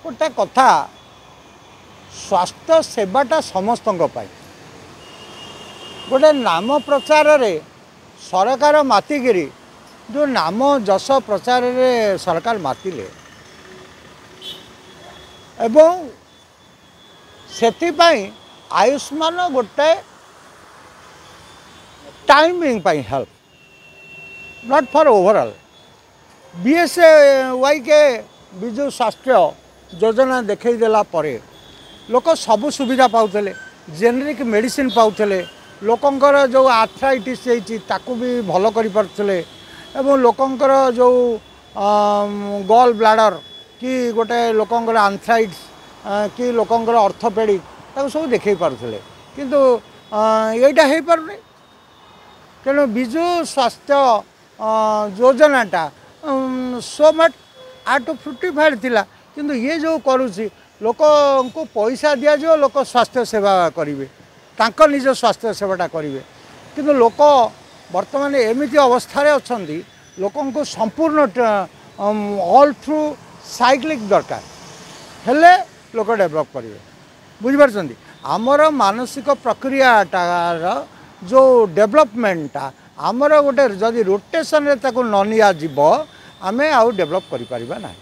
गोटे कथा स्वास्थ्य सेवाटा समस्त गोटे नाम प्रचार रे सरकार मातिगिरी जो नाम जस प्रचार रे सरकार मातिले एवं सेथिपाई आयुष्मान गोटे टाइमिंग पाई help not for overall BSY के विजु स्वास्थ्य योजना देखला लोक सब सुविधा पाते जेनेरिक मेडिसिन पाते लोकंकर जो आर्थराइटिस ताकू भी भल कर पारे एवं लोकंकर जो गॉल ब्लाडर कि गोटे लोकंकर आंथ्राइटिस कि लोकंकर ऑर्थोपेडिक ताकू सब देखे पारे किंतु यहीटा हो पारे तेणु विजु स्वास्थ्य योजनाटा सो मच आर्ट फ्रुटिफाइड थिला किंतु ये जो करुँची लोक को पैसा दिज्व लोक स्वास्थ्य सेवा करेंगे तांको निज स्वास्थ्य सेवाटा करेंगे किंतु लोक बर्तमान एमती अवस्था अच्छा लोक को संपूर्ण ऑल थ्रू साइक्लिक दरकार हेले लोक डेभलप करेंगे बुझिपार आमर मानसिक प्रक्रियाटार जो डेभलपमेंटा आमर गोटे जदि रोटेशन रे ताको न निया जीव आमे आउ डेभलप करि परिबा ना।